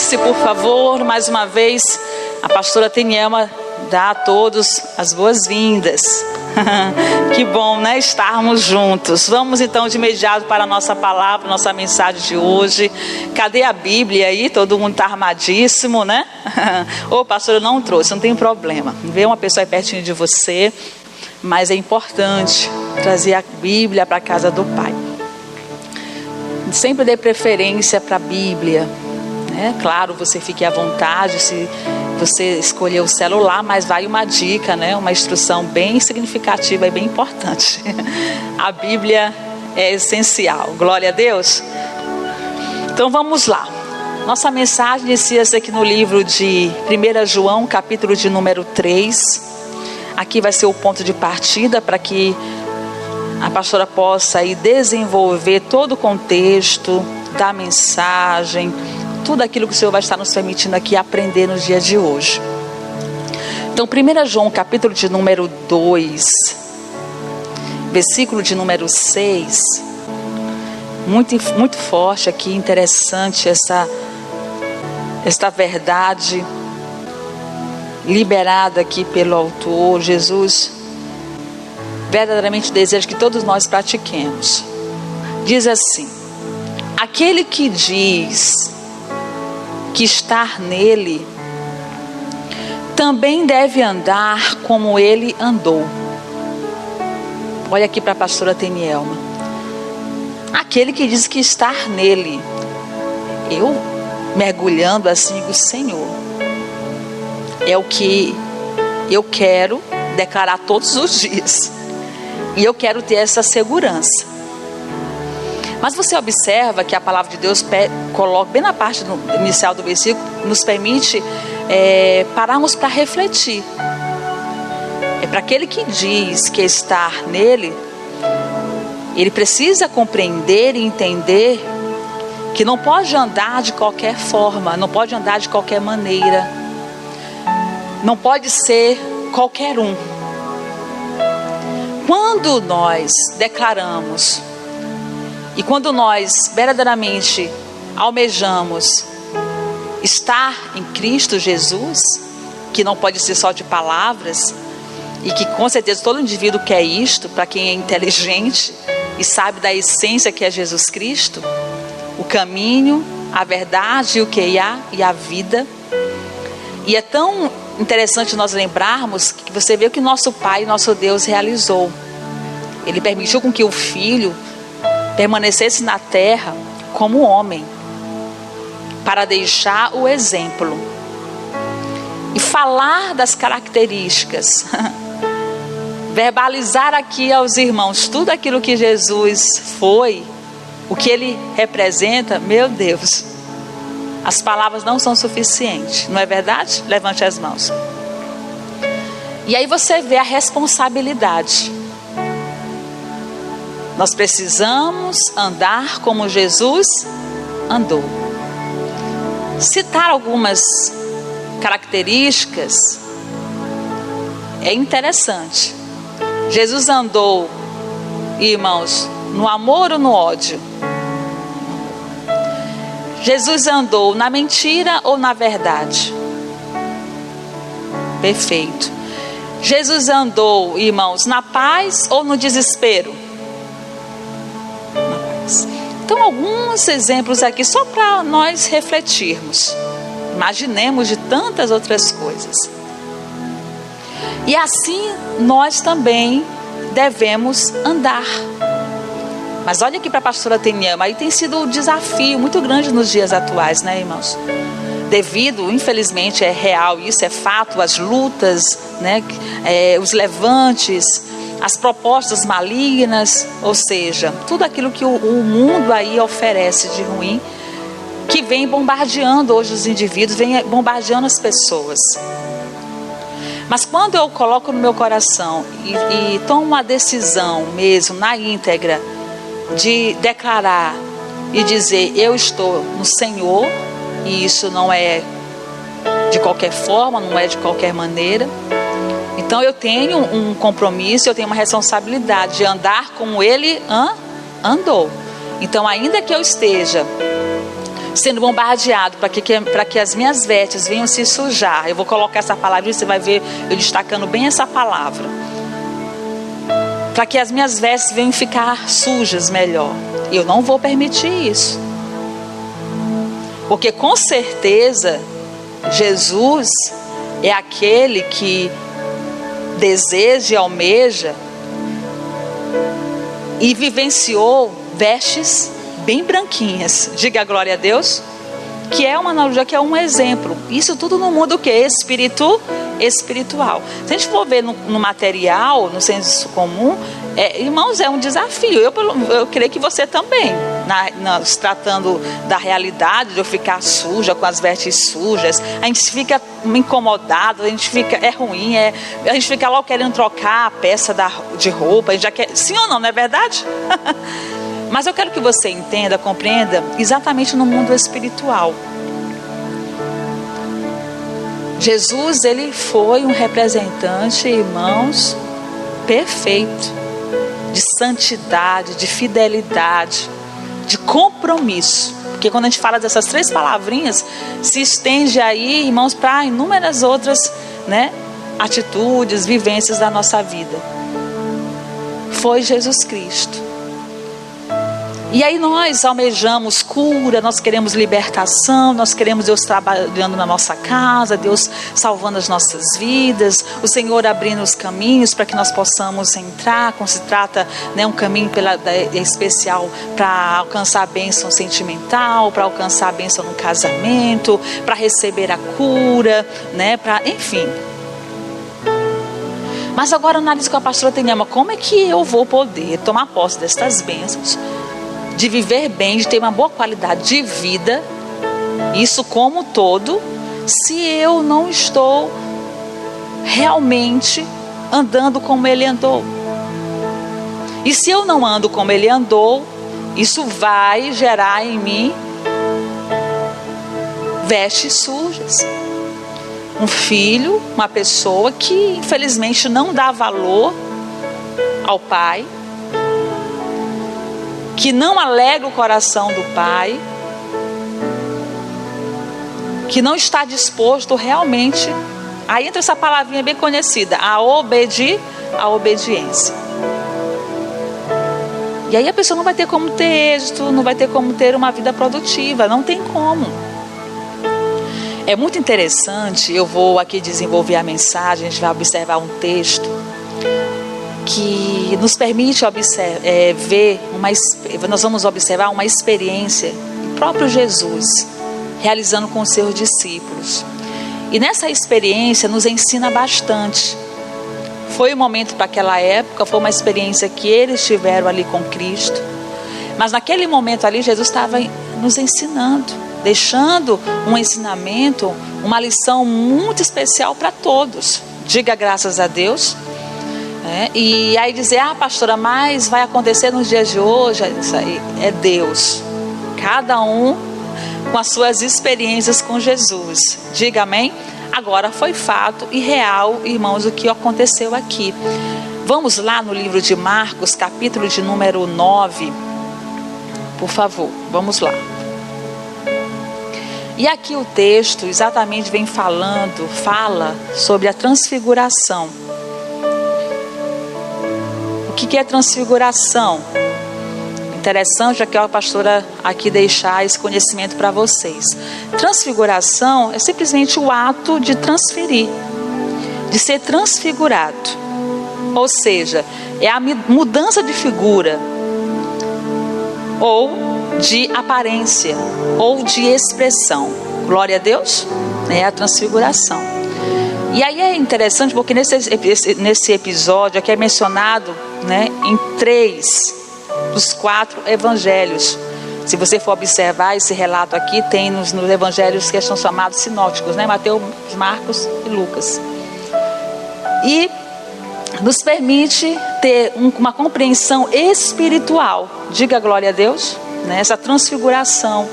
Sente-se, por favor. Mais uma vez, a pastora Tenielma dá a todos as boas-vindas. Que bom, né? Estarmos juntos. Vamos então de imediato para a nossa palavra, nossa mensagem de hoje. Cadê a Bíblia aí? Todo mundo está armadíssimo, né? Ô, pastora, não trouxe, não tem problema. Vê uma pessoa aí pertinho de você, mas é importante trazer a Bíblia para a casa do Pai. Sempre dê preferência para a Bíblia, né? Claro, você fique à vontade se você escolher o celular, mas vai uma dica, né? Uma instrução bem significativa e bem importante. A Bíblia é essencial. Glória a Deus. Então vamos lá. Nossa mensagem inicia-se aqui no livro de 1 João, capítulo de número 3. Aqui vai ser o ponto de partida para que a pastora possa aí desenvolver todo o contexto da mensagem, tudo aquilo que o Senhor vai estar nos permitindo aqui aprender nos dias de hoje. Então, 1 João, capítulo de número 2, versículo de número 6, muito forte aqui, interessante esta verdade liberada aqui pelo autor. Jesus verdadeiramente deseja que todos nós pratiquemos. Diz assim: aquele que diz que estar nele, também deve andar como ele andou. Olha aqui para a pastora Tenielma. Aquele que diz que estar nele. Eu mergulhando assim com o Senhor, é o que eu quero declarar todos os dias. E eu quero ter essa segurança. Mas você observa que a palavra de Deus coloca bem na parte inicial do versículo, nos permite pararmos para refletir. É para aquele que diz que estar nele, ele precisa compreender e entender que não pode andar de qualquer forma, não pode andar de qualquer maneira, não pode ser qualquer um. Quando nós declaramos e quando nós verdadeiramente almejamos estar em Cristo Jesus, que não pode ser só de palavras, e que com certeza todo indivíduo quer isto, para quem é inteligente e sabe da essência que é Jesus Cristo, o caminho, a verdade, o que há e a vida. E é tão interessante nós lembrarmos que você vê o que nosso Pai, nosso Deus realizou. Ele permitiu com que o Filho permanecesse na terra como homem, para deixar o exemplo e falar das características, verbalizar aqui aos irmãos tudo aquilo que Jesus foi, o que ele representa. Meu Deus, as palavras não são suficientes, não é verdade? Levante as mãos. E aí você vê a responsabilidade. Nós precisamos andar como Jesus andou. Citar algumas características é interessante. Jesus andou, irmãos, no amor ou no ódio? Jesus andou na mentira ou na verdade? Perfeito. Jesus andou, irmãos, na paz ou no desespero? Então, alguns exemplos aqui só para nós refletirmos. Imaginemos de tantas outras coisas. E assim nós também devemos andar. Mas olha aqui para a pastora Tenielma, aí tem sido um desafio muito grande nos dias atuais, né, irmãos? Devido, infelizmente, é real, isso é fato, as lutas, né, os levantes, as propostas malignas, ou seja, tudo aquilo que o mundo aí oferece de ruim, que vem bombardeando hoje os indivíduos, vem bombardeando as pessoas. Mas quando eu coloco no meu coração e tomo uma decisão mesmo, na íntegra, de declarar e dizer: eu estou no Senhor, e isso não é de qualquer forma, não é de qualquer maneira. Então eu tenho um compromisso, eu tenho uma responsabilidade de andar como ele andou. Então, ainda que eu esteja sendo bombardeado para que as minhas vestes venham se sujar. Eu vou colocar essa palavra e você vai ver eu destacando bem essa palavra. Para que as minhas vestes venham ficar sujas melhor. Eu não vou permitir isso. Porque com certeza Jesus é aquele que deseja e almeja e vivenciou vestes bem branquinhas. Diga a glória a Deus. Que é uma analogia, que é um exemplo. Isso tudo no mundo o quê? Espiritual. Se a gente for ver no material, no senso comum, irmãos, é um desafio. Eu creio que você também, se tratando da realidade de eu ficar suja, com as vestes sujas, a gente fica incomodado, a gente fica, é ruim, a gente fica logo querendo trocar a peça de roupa, a gente já quer, sim ou não, não é verdade? Mas eu quero que você entenda, compreenda, exatamente no mundo espiritual. Jesus, ele foi um representante, irmãos, perfeito, de santidade, de fidelidade, de compromisso. Porque quando a gente fala dessas 3 palavrinhas, se estende aí, irmãos, para inúmeras outras, atitudes, vivências da nossa vida. Foi Jesus Cristo. E aí nós almejamos cura, nós queremos libertação, nós queremos Deus trabalhando na nossa casa, Deus salvando as nossas vidas, o Senhor abrindo os caminhos para que nós possamos entrar, quando se trata um caminho especial para alcançar a bênção sentimental, para alcançar a bênção no casamento, para receber a cura, enfim. Mas agora analise com a pastora Tenhama, como é que eu vou poder tomar posse destas bênçãos, de viver bem, de ter uma boa qualidade de vida, isso como um todo, se eu não estou realmente andando como ele andou? E se eu não ando como ele andou, isso vai gerar em mim vestes sujas. Um filho, uma pessoa que infelizmente não dá valor ao pai, que não alegra o coração do pai, que não está disposto realmente, aí entra essa palavrinha bem conhecida, a obediência. E aí a pessoa não vai ter como ter êxito, não vai ter como ter uma vida produtiva, não tem como. É muito interessante, eu vou aqui desenvolver a mensagem, a gente vai observar um texto que nos permite ver, nós vamos observar uma experiência do próprio Jesus realizando com os seus discípulos. E nessa experiência nos ensina bastante. Foi um momento para aquela época, foi uma experiência que eles tiveram ali com Cristo. Mas naquele momento ali Jesus estava nos ensinando, deixando um ensinamento, uma lição muito especial para todos. Diga graças a Deus. E aí dizer, pastora, mas vai acontecer nos dias de hoje, isso aí é Deus, cada um com as suas experiências com Jesus. Diga amém. Agora foi fato e real, irmãos, o que aconteceu aqui. Vamos lá no livro de Marcos, capítulo de número 9, por favor, vamos lá. E aqui o texto exatamente fala sobre a transfiguração. O que é transfiguração? Interessante, já que a pastora aqui deixar esse conhecimento para vocês. Transfiguração é simplesmente o ato de transferir, de ser transfigurado. Ou seja, é a mudança de figura, ou de aparência, ou de expressão. Glória a Deus, é a transfiguração. E aí é interessante porque nesse episódio aqui é mencionado, em 3 dos 4 evangelhos. Se você for observar esse relato aqui, tem nos evangelhos que são chamados sinóticos, Mateus, Marcos e Lucas. E nos permite ter uma compreensão espiritual. Diga glória a Deus. Essa transfiguração,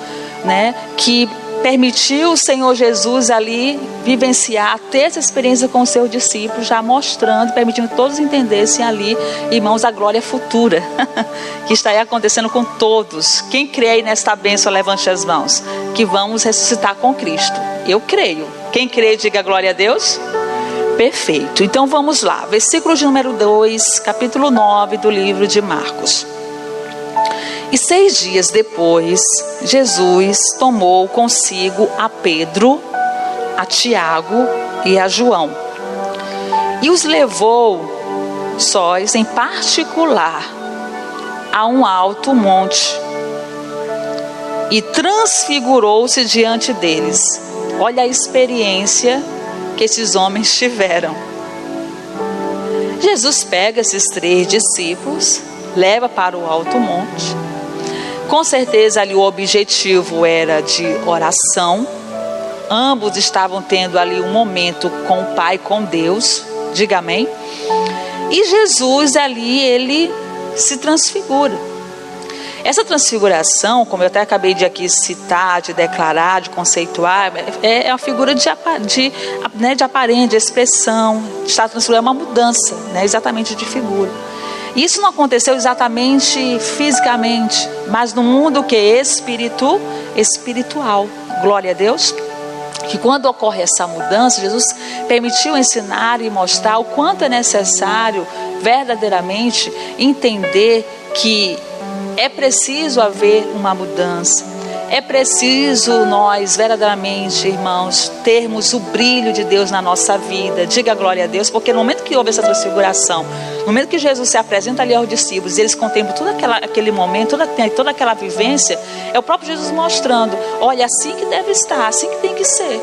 que permitiu o Senhor Jesus ali vivenciar, ter essa experiência com os seus discípulos, já mostrando, permitindo que todos entendessem ali, irmãos, a glória futura que está aí acontecendo com todos. Quem crê aí nesta bênção, levante as mãos, que vamos ressuscitar com Cristo. Eu creio. Quem crê, diga glória a Deus. Perfeito. Então vamos lá, versículo de número 2, capítulo 9 do livro de Marcos. E 6 dias depois, Jesus tomou consigo a Pedro, a Tiago e a João, e os levou sós em particular a um alto monte, e transfigurou-se diante deles. Olha a experiência que esses homens tiveram. Jesus pega esses 3 discípulos, leva para o alto monte. Com certeza ali o objetivo era de oração. Ambos estavam tendo ali um momento com o Pai, com Deus. Diga amém. E Jesus ali, ele se transfigura. Essa transfiguração, como eu até acabei de aqui citar, de declarar, de conceituar, é uma figura de aparência, de expressão. Está transfigurando, é uma mudança, né, exatamente de figura. Isso não aconteceu exatamente fisicamente, mas no mundo que é espiritual. Glória a Deus. Que quando ocorre essa mudança, Jesus permitiu ensinar e mostrar o quanto é necessário verdadeiramente entender que é preciso haver uma mudança. É preciso nós, verdadeiramente, irmãos, termos o brilho de Deus na nossa vida. Diga glória a Deus, porque no momento que houve essa transfiguração, no momento que Jesus se apresenta ali aos discípulos, e eles contemplam todo aquele momento, toda aquela vivência, é o próprio Jesus mostrando, olha, assim que deve estar, assim que tem que ser.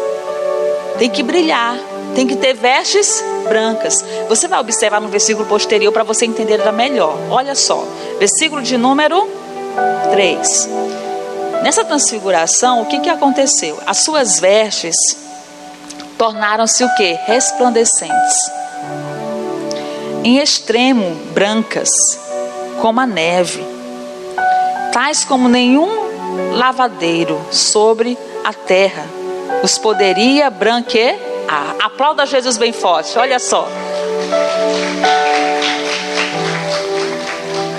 Tem que brilhar, tem que ter vestes brancas. Você vai observar no versículo posterior para você entender melhor. Olha só, versículo de número 3. Nessa transfiguração, o que aconteceu? As suas vestes tornaram-se o quê? Resplandecentes, em extremo brancas, como a neve, tais como nenhum lavadeiro sobre a terra os poderia branquear. Aplauda Jesus bem forte, olha só.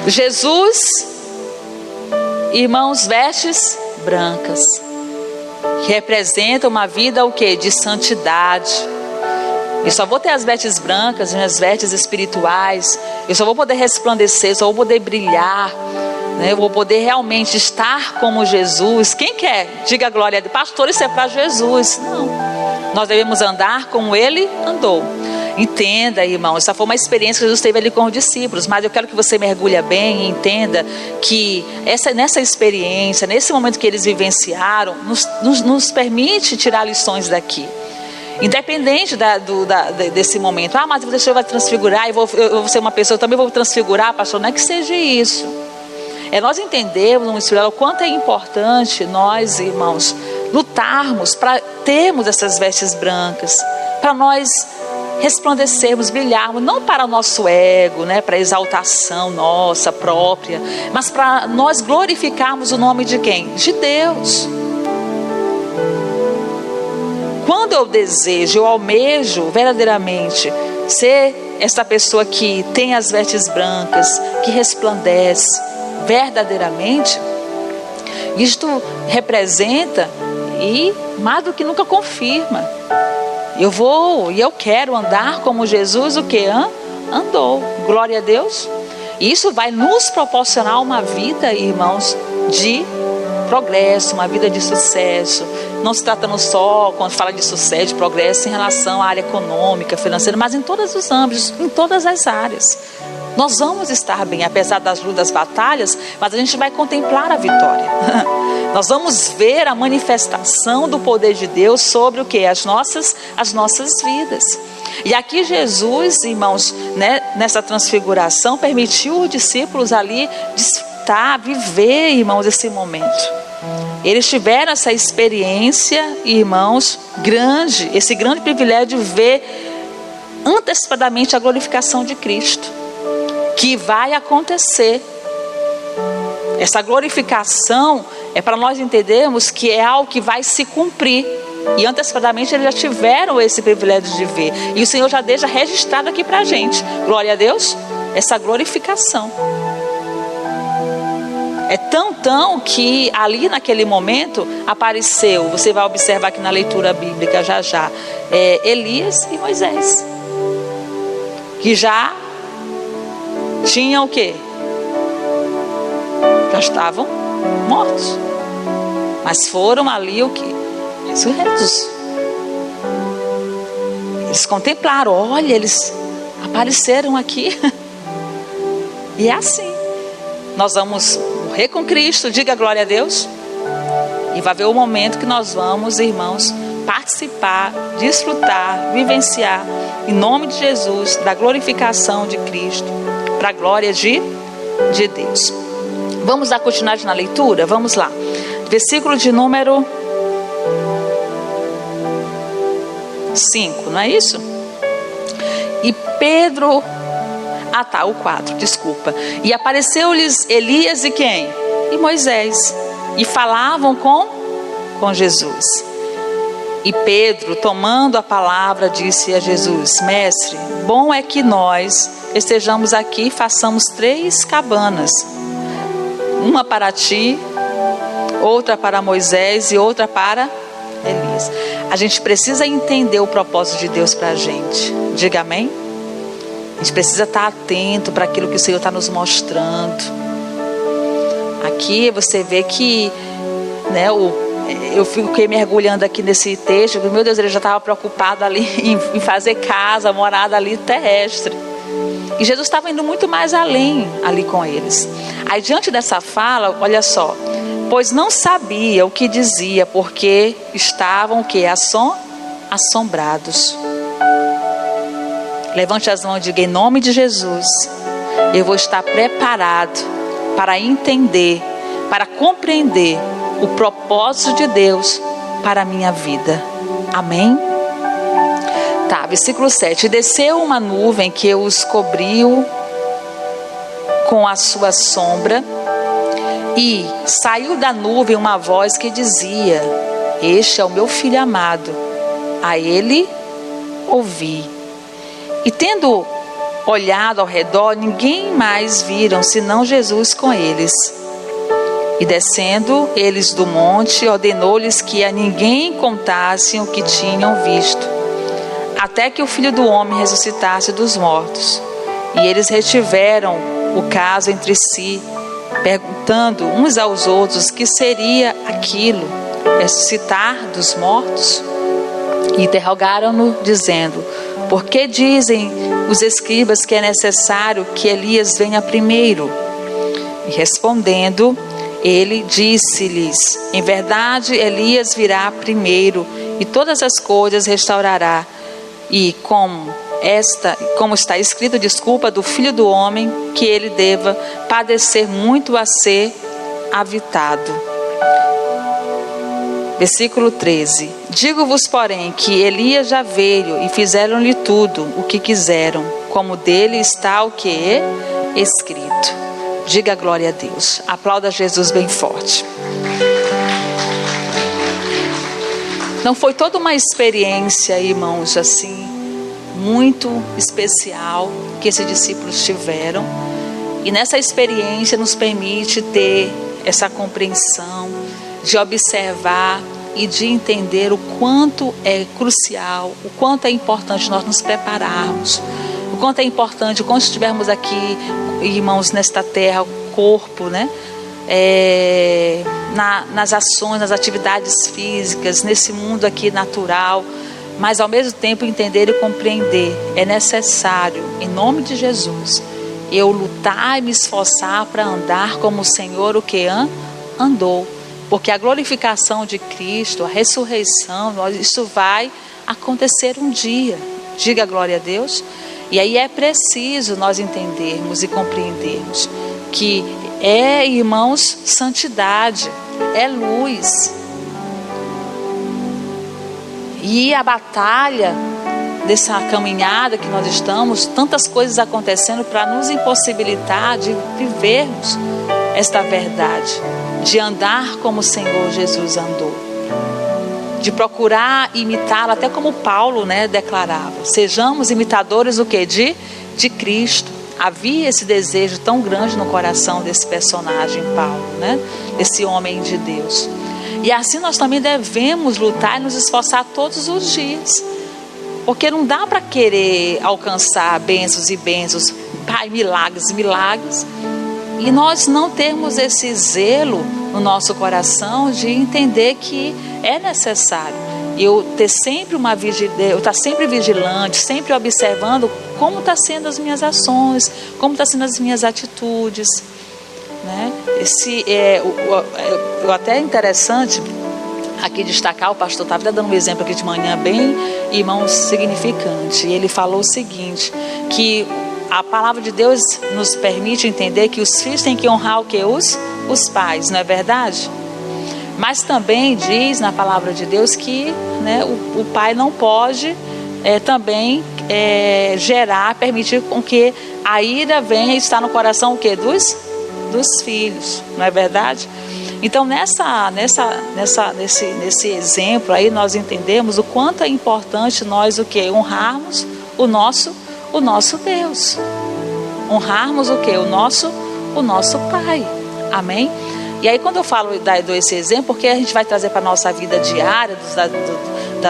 Jesus, irmãos, vestes brancas, que representam uma vida o quê? De santidade. Eu só vou ter as vestes brancas, minhas vestes espirituais. Eu só vou poder resplandecer, só vou poder brilhar, né? Eu vou poder realmente estar como Jesus. Quem quer? Diga glória a Deus. Pastor, isso é para Jesus. Não, nós devemos andar como Ele andou. Entenda, irmão, essa foi uma experiência que Jesus teve ali com os discípulos, mas eu quero que você mergulhe bem e entenda que nessa experiência, nesse momento que eles vivenciaram, nos permite tirar lições daqui. Independente desse momento, mas o Senhor vai transfigurar, eu vou ser uma pessoa, eu também vou transfigurar, pastor, não é que seja isso. É nós entendermos no espiritual o quanto é importante nós, irmãos, lutarmos para termos essas vestes brancas, para nós resplandecermos, brilharmos, não para o nosso ego, né, para a exaltação nossa própria, mas para nós glorificarmos o nome de quem? De Deus. Quando eu desejo, eu almejo verdadeiramente ser essa pessoa que tem as vestes brancas, que resplandece verdadeiramente, isto representa e mais do que nunca confirma. Eu vou e eu quero andar como Jesus, o que? Andou. Glória a Deus. Isso vai nos proporcionar uma vida, irmãos, de progresso, uma vida de sucesso. Não se tratando só, quando fala de sucesso, de progresso em relação à área econômica, financeira, mas em todos os âmbitos, em todas as áreas. Nós vamos estar bem, apesar das lutas, batalhas, mas a gente vai contemplar a vitória. Nós vamos ver a manifestação do poder de Deus sobre o que? As nossas vidas. E aqui Jesus, irmãos, né, nessa transfiguração, permitiu os discípulos ali desfrutar, viver, irmãos, esse momento. Eles tiveram essa experiência, irmãos, grande, esse grande privilégio de ver antecipadamente a glorificação de Cristo, que vai acontecer. Essa glorificação, é para nós entendermos que é algo que vai se cumprir. E antecipadamente eles já tiveram esse privilégio de ver. E o Senhor já deixa registrado aqui para a gente. Glória a Deus. Essa glorificação. É tão que ali naquele momento apareceu, você vai observar aqui na leitura bíblica já, Elias e Moisés. Que já tinham o quê? Já estavam mortos. Mas foram ali o quê? Ressurretos. Eles contemplaram, olha, eles apareceram aqui. E é assim. Nós vamos morrer com Cristo, diga glória a Deus. E vai haver o momento que nós vamos, irmãos, participar, desfrutar, vivenciar, em nome de Jesus, da glorificação de Cristo, para a glória de Deus. Vamos dar continuidade na leitura? Vamos lá. Versículo de número 5, não é isso? E Pedro... o 4, desculpa. E apareceu-lhes Elias e quem? E Moisés. E falavam com Jesus. E Pedro, tomando a palavra, disse a Jesus: Mestre, bom é que nós estejamos aqui e façamos 3 cabanas. Uma para ti, outra para Moisés e outra para Elias. A gente precisa entender o propósito de Deus para a gente. Diga amém. A gente precisa estar atento para aquilo que o Senhor está nos mostrando. Aqui você vê que, né, eu fiquei mergulhando aqui nesse texto. Meu Deus, ele já estava preocupado ali em fazer casa, morada ali terrestre. E Jesus estava indo muito mais além ali com eles. Aí diante dessa fala, olha só. Pois não sabia o que dizia, porque estavam o quê? Assombrados. Levante as mãos e diga: em nome de Jesus, eu vou estar preparado para entender, para compreender o propósito de Deus para a minha vida. Amém? Tá, versículo 7. Desceu uma nuvem que os cobriu com a sua sombra, e saiu da nuvem uma voz que dizia: este é o meu filho amado, a ele ouvi. E tendo olhado ao redor, ninguém mais viram senão Jesus com eles. E descendo eles do monte, ordenou-lhes que a ninguém contassem o que tinham visto, até que o Filho do Homem ressuscitasse dos mortos. E eles retiveram o caso entre si, perguntando uns aos outros que seria aquilo, ressuscitar dos mortos. E interrogaram-no, dizendo: por que dizem os escribas que é necessário que Elias venha primeiro? E respondendo, ele disse-lhes: em verdade, Elias virá primeiro e todas as coisas restaurará. E como está escrito, desculpa do Filho do Homem, que ele deva padecer muito a ser avitado. Versículo 13. Digo-vos, porém, que Elias já veio e fizeram-lhe tudo o que quiseram, como dele está o que é escrito. Diga glória a Deus. Aplauda Jesus bem forte. Não foi toda uma experiência, irmãos, assim, muito especial que esses discípulos tiveram. E nessa experiência nos permite ter essa compreensão de observar e de entender o quanto é crucial, o quanto é importante nós nos prepararmos, o quanto é importante quando estivermos aqui, irmãos, nesta terra, o corpo, né? Nas ações, nas atividades físicas, nesse mundo aqui natural, mas ao mesmo tempo entender e compreender. É necessário, em nome de Jesus, eu lutar e me esforçar para andar como o Senhor o que andou. Porque a glorificação de Cristo, a ressurreição, isso vai acontecer um dia. Diga glória a Deus. E aí é preciso nós entendermos e compreendermos que irmãos, santidade, é luz. E a batalha dessa caminhada que nós estamos, tantas coisas acontecendo para nos impossibilitar de vivermos esta verdade. de andar como o Senhor Jesus andou, de procurar imitá-lo, até como Paulo, né, declarava. Sejamos imitadores o quê? De Cristo. Havia esse desejo tão grande no coração desse personagem Paulo, né, esse homem de Deus. E assim nós também devemos lutar e nos esforçar todos os dias, porque não dá para querer alcançar bênçãos e bênçãos, milagres e milagres, e nós não termos esse zelo no nosso coração de entender que é necessário eu ter sempre eu estar sempre vigilante, sempre observando como está sendo as minhas ações, como está sendo as minhas atitudes, né? Até é interessante aqui destacar, o pastor estava dando um exemplo aqui de manhã bem, irmãos, significante. Ele falou o seguinte, que a palavra de Deus nos permite entender que os filhos têm que honrar o que? Os pais, não é verdade? Mas também diz na palavra de Deus que, né, o pai não pode também permitir com que a ira venha estar no coração o que? Dos filhos, não é verdade? Então nesse exemplo aí nós entendemos o quanto é importante nós o que? Honrarmos o nosso Deus, honrarmos o que? O nosso Pai, amém? E aí quando eu dou esse exemplo, porque a gente vai trazer para a nossa vida diária,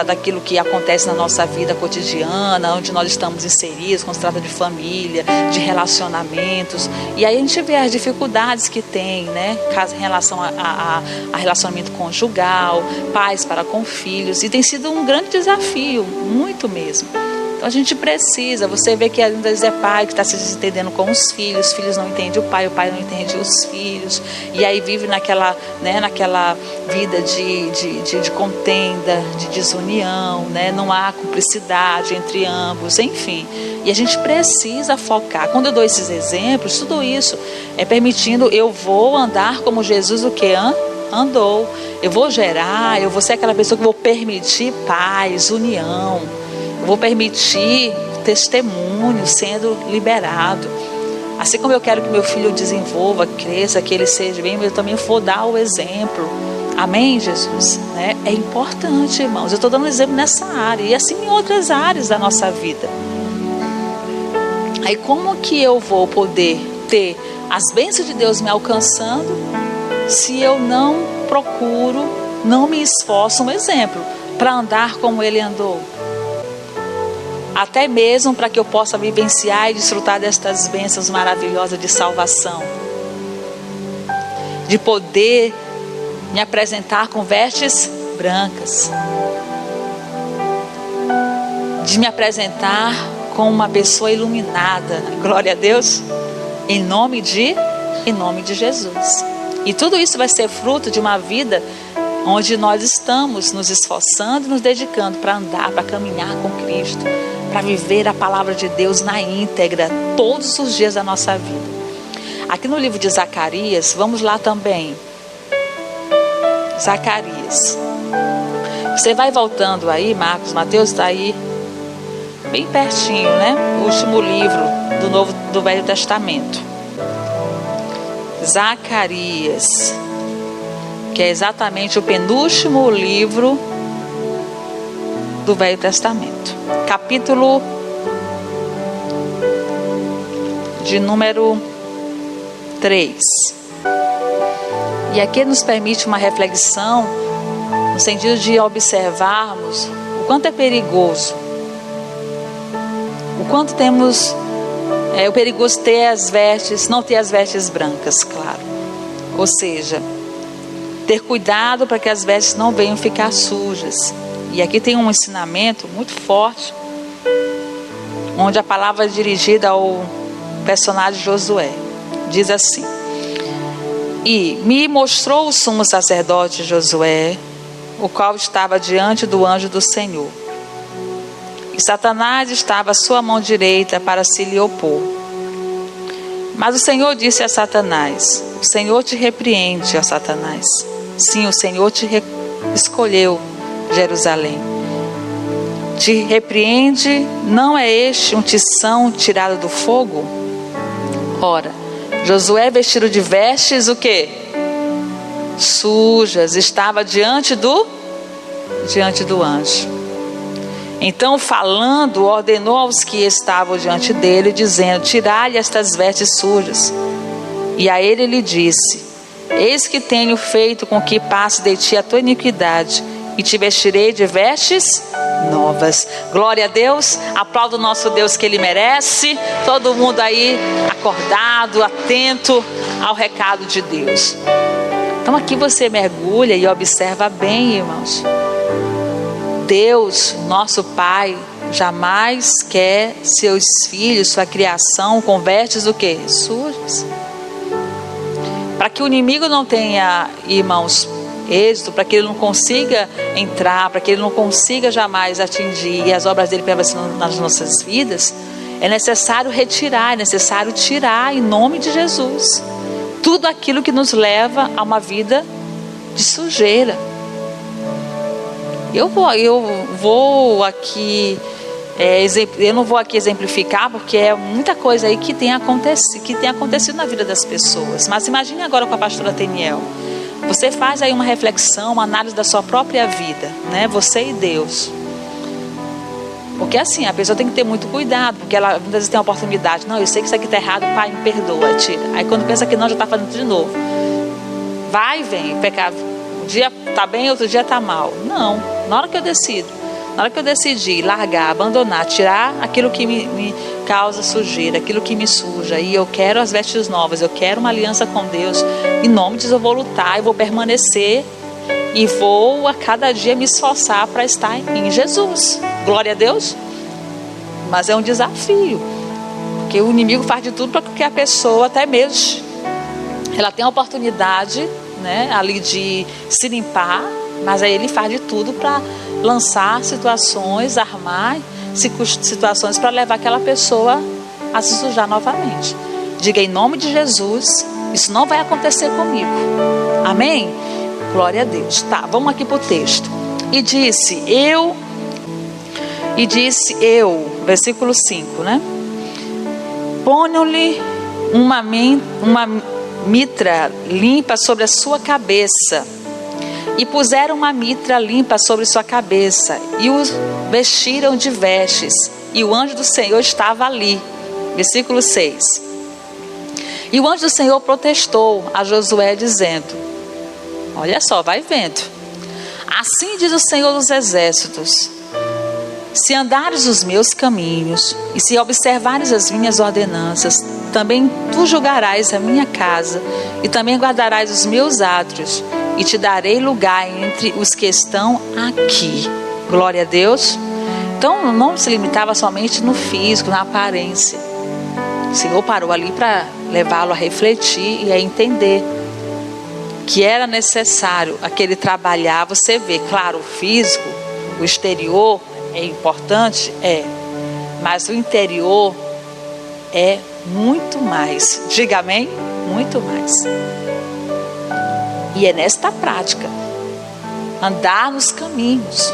daquilo que acontece na nossa vida cotidiana, onde nós estamos inseridos, quando se trata de família, de relacionamentos, e aí a gente vê as dificuldades que tem, né, em relação a relacionamento conjugal, pais para com filhos, e tem sido um grande desafio, muito mesmo. Então a gente precisa, você vê que às vezes é pai que está se desentendendo com os filhos não entendem o pai não entende os filhos, e aí vive naquela vida de contenda, de desunião, né? Não há cumplicidade entre ambos, enfim. E a gente precisa focar. Quando eu dou esses exemplos, tudo isso é permitindo, eu vou andar como Jesus o que andou, eu vou ser aquela pessoa que vou permitir paz, união, eu vou permitir testemunho sendo liberado. Assim como eu quero que meu filho desenvolva, cresça, que ele seja bem, eu também vou dar o exemplo. Amém, Jesus? Né? É importante, irmãos. Eu estou dando um exemplo nessa área e assim em outras áreas da nossa vida. Aí como que eu vou poder ter as bênçãos de Deus me alcançando se eu não procuro, não me esforço, um exemplo, para andar como ele andou? Até mesmo para que eu possa vivenciar e desfrutar destas bênçãos maravilhosas de salvação, de poder me apresentar com vestes brancas, de me apresentar como uma pessoa iluminada, glória a Deus, em nome de Jesus. E tudo isso vai ser fruto de uma vida onde nós estamos nos esforçando, nos dedicando para andar, para caminhar com Cristo, para viver a palavra de Deus na íntegra, todos os dias da nossa vida. Aqui no livro de Zacarias, vamos lá também. Zacarias. Você vai voltando aí, Marcos, Mateus, está aí bem pertinho, né? O último livro do Velho Testamento. Zacarias, que é exatamente o penúltimo livro do Velho Testamento, capítulo de número 3. E aqui nos permite uma reflexão no sentido de observarmos o quanto é perigoso, o quanto o perigoso não ter as vestes brancas, claro, ou seja, ter cuidado para que as vestes não venham ficar sujas. E aqui tem um ensinamento muito forte, onde a palavra é dirigida ao personagem Josué. Diz assim: e me mostrou o sumo sacerdote Josué, o qual estava diante do anjo do Senhor. E Satanás estava à sua mão direita para se lhe opor. Mas o Senhor disse a Satanás: o Senhor te repreende, ó Satanás. Sim, o Senhor te escolheu, Jerusalém. Te repreende, não é este um tição tirado do fogo? Ora, Josué vestido de vestes o quê? sujas, estava diante do anjo. Então, falando, ordenou aos que estavam diante dele, dizendo: tirai estas vestes sujas. E a ele lhe disse: eis que tenho feito com que passe de ti a tua iniquidade, e te vestirei de vestes novas. Glória a Deus. Aplauda o nosso Deus, que Ele merece. Todo mundo aí acordado, atento ao recado de Deus. Então aqui você mergulha e observa bem, irmãos. Deus, nosso Pai, jamais quer seus filhos, sua criação, com vestes o quê? Sujas. Para que o inimigo não tenha, irmãos, êxito, para que ele não consiga entrar, para que ele não consiga jamais atingir e as obras dele permaneçam nas nossas vidas, é necessário retirar, é necessário tirar, em nome de Jesus, tudo aquilo que nos leva a uma vida de sujeira. Eu vou aqui, eu não vou aqui exemplificar, porque é muita coisa aí que tem acontecido na vida das pessoas. Mas imagine agora com a pastora Teniel. Você faz aí uma reflexão, uma análise da sua própria vida, né? Você e Deus. Porque assim, a pessoa tem que ter muito cuidado, porque ela muitas vezes tem a oportunidade. Não, eu sei que isso aqui está errado, Pai, me perdoa, tira. Aí quando pensa que não, já está fazendo de novo. Vai e vem, pecado. Um dia está bem, outro dia está mal. Não, na hora que eu decidi largar, abandonar, tirar aquilo que me causa sujeira, aquilo que me suja, e eu quero as vestes novas, eu quero uma aliança com Deus, em nome de Deus eu vou lutar, eu vou permanecer e vou a cada dia me esforçar para estar em Jesus. Glória a Deus. Mas é um desafio, porque o inimigo faz de tudo para que a pessoa, até mesmo, ela tenha a oportunidade, né, ali de se limpar, mas aí ele faz de tudo para lançar situações, armar situações para levar aquela pessoa a se sujar novamente. Diga em nome de Jesus, isso não vai acontecer comigo. Amém? Glória a Deus. Tá, vamos aqui para o texto. E disse eu, versículo 5, né? Ponham-lhe uma mitra limpa sobre a sua cabeça. E puseram uma mitra limpa sobre sua cabeça, e o vestiram de vestes, e o anjo do Senhor estava ali. Versículo 6. E o anjo do Senhor protestou a Josué, dizendo: olha só, vai vendo. Assim diz o Senhor dos Exércitos: se andares os meus caminhos, e se observares as minhas ordenanças, também tu julgarás a minha casa, e também guardarás os meus átrios, e te darei lugar entre os que estão aqui. Glória a Deus. Então não se limitava somente no físico, na aparência. O Senhor parou ali para levá-lo a refletir e a entender que era necessário aquele trabalhar. Você vê, claro, o físico, o exterior é importante, mas o interior é muito mais. Diga amém? Muito mais. E é nesta prática, andar nos caminhos,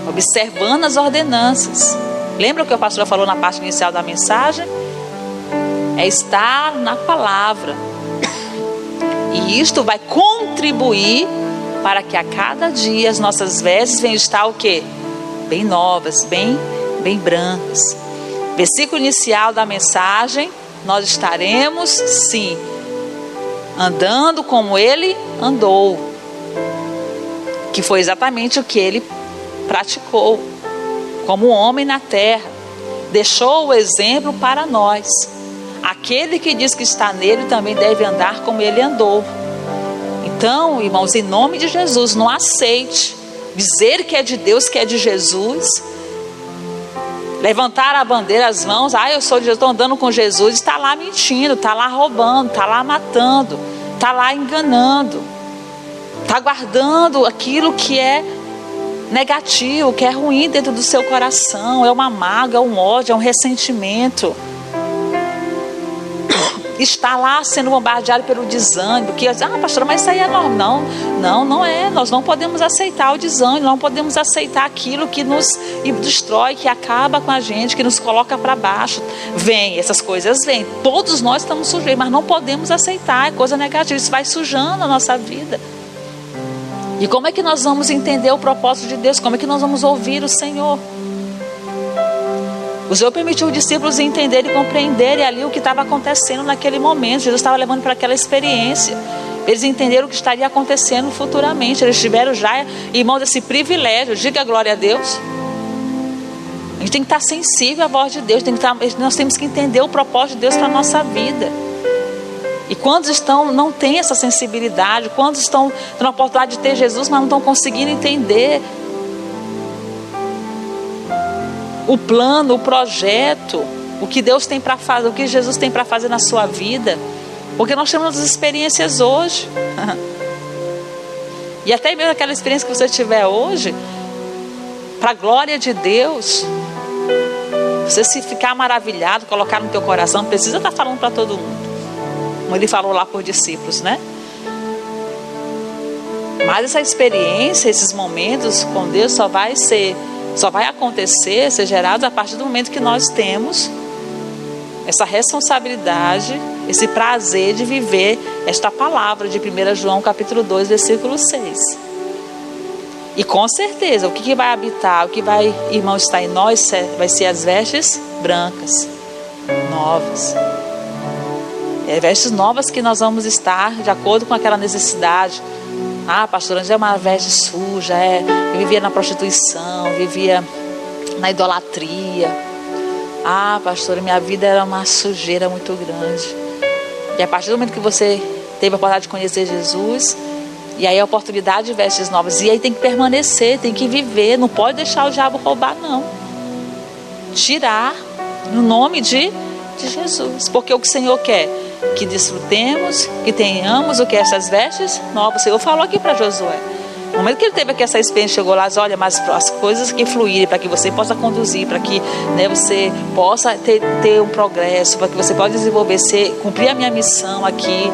observando as ordenanças. Lembra o que a pastora falou na parte inicial da mensagem? É estar na palavra. E isto vai contribuir para que a cada dia as nossas vestes venham estar o quê? Bem novas, bem brancas. Versículo inicial da mensagem: nós estaremos, sim, andando como ele andou, que foi exatamente o que ele praticou como homem na terra. Deixou o exemplo para nós. Aquele que diz que está nele também deve andar como ele andou. Então, irmãos, em nome de Jesus, não aceite dizer que é de Deus, que é de Jesus, levantar a bandeira, as mãos: eu sou de Jesus, estou andando com Jesus. Está lá mentindo, está lá roubando, está lá matando, está lá enganando, está guardando aquilo que é negativo, que é ruim dentro do seu coração. É uma mágoa, é um ódio, é um ressentimento. está lá sendo bombardeado pelo desânimo, que pastora, mas isso aí é normal. Não é. Nós não podemos aceitar o desânimo, não podemos aceitar aquilo que nos destrói, que acaba com a gente, que nos coloca para baixo. Essas coisas vêm. Todos nós estamos sujeitos, mas não podemos aceitar, é coisa negativa, isso vai sujando a nossa vida. E como é que nós vamos entender o propósito de Deus? Como é que nós vamos ouvir o Senhor? O Senhor permitiu os discípulos entenderem e compreenderem ali o que estava acontecendo naquele momento. Jesus estava levando para aquela experiência. Eles entenderam o que estaria acontecendo futuramente. Eles tiveram já, irmãos, esse privilégio. Diga glória a Deus. A gente tem que estar sensível à voz de Deus. Nós temos que entender o propósito de Deus para a nossa vida. E quantos não têm essa sensibilidade? Quantos estão tendo a oportunidade de ter Jesus, mas não estão conseguindo entender o plano, o projeto, o que Deus tem para fazer, o que Jesus tem para fazer na sua vida? Porque nós temos as experiências hoje. E até mesmo aquela experiência que você tiver hoje, para a glória de Deus, você se ficar maravilhado, colocar no teu coração, não precisa estar falando para todo mundo, como ele falou lá por discípulos, né? Mas essa experiência, esses momentos com Deus só vai acontecer, ser gerado a partir do momento que nós temos essa responsabilidade, esse prazer de viver esta palavra de 1 João capítulo 2, versículo 6. E com certeza, o que vai habitar, o que vai, irmão, estar em nós, vai ser as vestes brancas, novas. Vestes novas que nós vamos estar de acordo com aquela necessidade. Pastora, é uma veste suja, eu vivia na prostituição, vivia na idolatria. Pastora, minha vida era uma sujeira muito grande. E a partir do momento que você teve a oportunidade de conhecer Jesus, e aí a oportunidade de vestes novas, e aí tem que permanecer, tem que viver, não pode deixar o diabo roubar, não. Tirar no nome de Jesus, porque o que o Senhor quer? Que desfrutemos, que tenhamos o que? Essas vestes novas. O Senhor falou aqui para Josué. No momento que ele teve aqui essa experiência, chegou lá, olha, mas as coisas que fluírem, para que você possa conduzir, para que, né, você possa ter um progresso, para que você possa desenvolver, cumprir a minha missão aqui,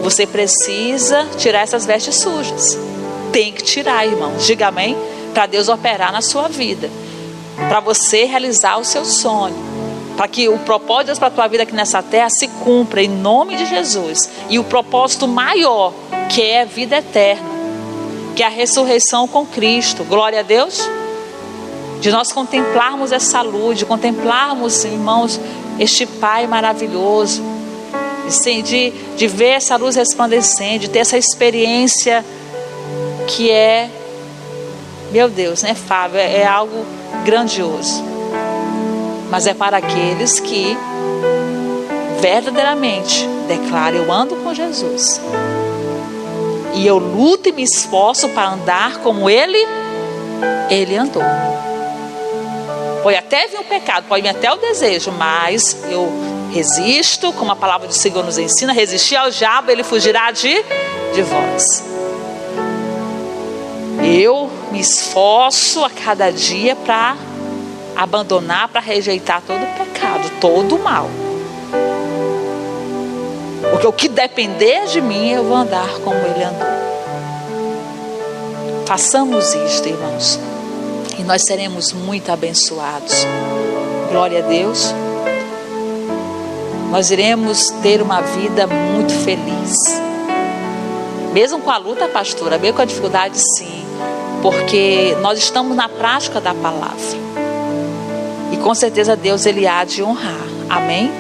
você precisa tirar essas vestes sujas. Tem que tirar, irmão. Diga amém. Para Deus operar na sua vida, para você realizar o seu sonho, para que o propósito de Deus para a tua vida aqui nessa terra se cumpra em nome de Jesus. E o propósito maior, que é a vida eterna, que é a ressurreição com Cristo. Glória a Deus. De nós contemplarmos essa luz, de contemplarmos, irmãos, este Pai maravilhoso, de ver essa luz resplandecente, de ter essa experiência que é, meu Deus, né, Fábio? É algo grandioso. Mas é para aqueles que verdadeiramente declaram: eu ando com Jesus, e eu luto e me esforço para andar como Ele andou. Pode até vir o pecado, pode vir até o desejo, mas eu resisto, como a palavra do Senhor nos ensina: resistir ao diabo, ele fugirá de vós. Eu me esforço a cada dia para abandonar, para rejeitar todo o pecado, todo o mal. Porque o que depender de mim, eu vou andar como Ele andou. Façamos isto, irmãos, e nós seremos muito abençoados. Glória a Deus. Nós iremos ter uma vida muito feliz. Mesmo com a luta, pastora, mesmo com a dificuldade, sim, porque nós estamos na prática da palavra. E com certeza Deus, Ele há de honrar. Amém?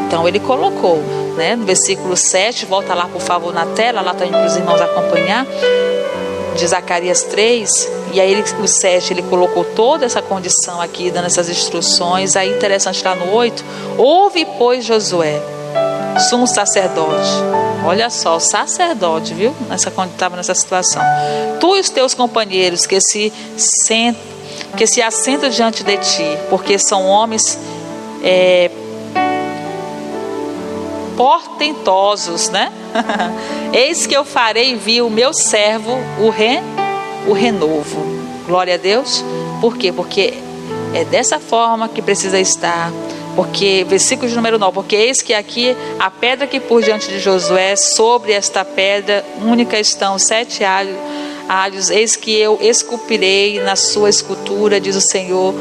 Então Ele colocou, né, no versículo 7, volta lá por favor na tela, lá está para os irmãos acompanhar, de Zacarias 3, e aí o 7, ele colocou toda essa condição aqui, dando essas instruções. Aí interessante lá no 8, ouve pois Josué, sumo sacerdote, olha só, o sacerdote, viu, quando estava nessa situação, tu e os teus companheiros que se assentam diante de ti, porque são homens portentosos, né? Eis que eu farei vir o meu servo, o renovo. Glória a Deus. Por quê? Porque é dessa forma que precisa estar Porque, versículo de número 9, porque eis que aqui a pedra que pus diante de Josué, sobre esta pedra única estão 7 alhos, eis que eu esculpirei na sua escultura, diz o Senhor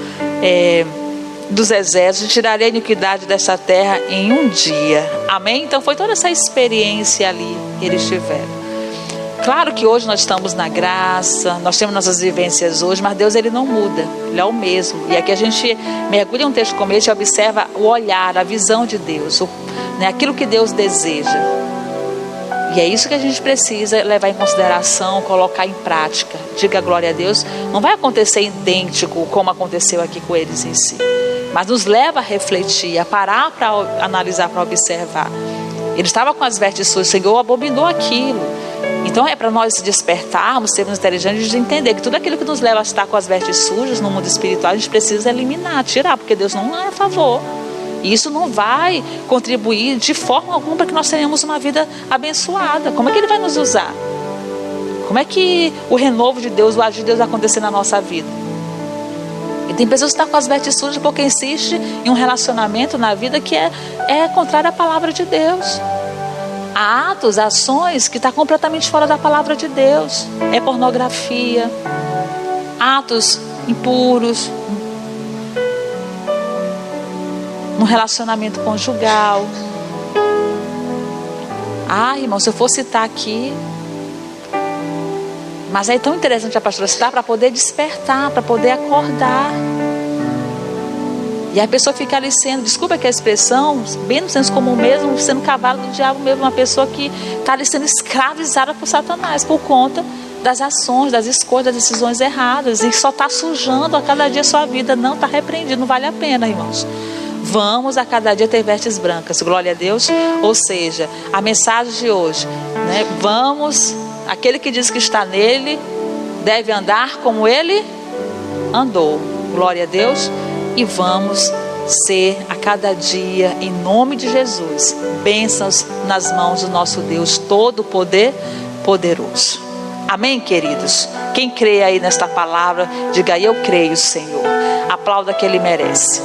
dos exércitos, tirarei a iniquidade desta terra em um dia. Amém? Então foi toda essa experiência ali que eles tiveram. Claro que hoje nós estamos na graça, nós temos nossas vivências hoje, mas Deus, ele não muda, ele é o mesmo. E aqui a gente mergulha em um texto como esse e observa o olhar, a visão de Deus, aquilo que Deus deseja. E é isso que a gente precisa levar em consideração, colocar em prática. Diga glória a Deus. Não vai acontecer idêntico como aconteceu aqui com eles em si, mas nos leva a refletir, a parar para analisar, para observar. Ele estava com as vestes sujas, o Senhor abominou aquilo. Então é para nós despertarmos, sermos inteligentes de entender que tudo aquilo que nos leva a estar com as vestes sujas no mundo espiritual, a gente precisa eliminar, tirar, porque Deus não é a favor. E isso não vai contribuir de forma alguma para que nós tenhamos uma vida abençoada. Como é que Ele vai nos usar? Como é que o renovo de Deus, o agir de Deus vai acontecer na nossa vida? E tem pessoas que estão com as vestes sujas porque insiste em um relacionamento na vida que é contrário à palavra de Deus. Há atos, ações que estão completamente fora da palavra de Deus. É pornografia, atos impuros, no relacionamento conjugal. Irmão, se eu for citar aqui, mas é tão interessante a pastora citar para poder despertar, para poder acordar. E a pessoa fica ali sendo, desculpa aqui a expressão, bem no senso comum mesmo, sendo cavalo do diabo mesmo, uma pessoa que está ali sendo escravizada por Satanás, por conta das ações, das escolhas, das decisões erradas, e só está sujando a cada dia a sua vida. Não, está repreendido, não vale a pena, irmãos. Vamos a cada dia ter vestes brancas, glória a Deus. Ou seja, a mensagem de hoje, vamos, aquele que diz que está nele, deve andar como ele andou, glória a Deus. E vamos ser a cada dia, em nome de Jesus, bênçãos nas mãos do nosso Deus Todo-Poderoso. Amém, queridos? Quem crê aí nesta palavra, diga: eu creio, Senhor. Aplauda que Ele merece.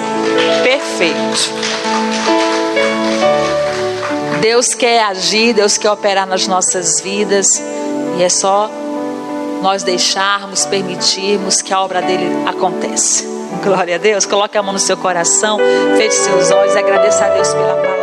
Perfeito. Deus quer agir, Deus quer operar nas nossas vidas, e é só nós deixarmos, permitirmos que a obra dele aconteça. Glória a Deus. Coloque a mão no seu coração, feche seus olhos e agradeça a Deus pela palavra.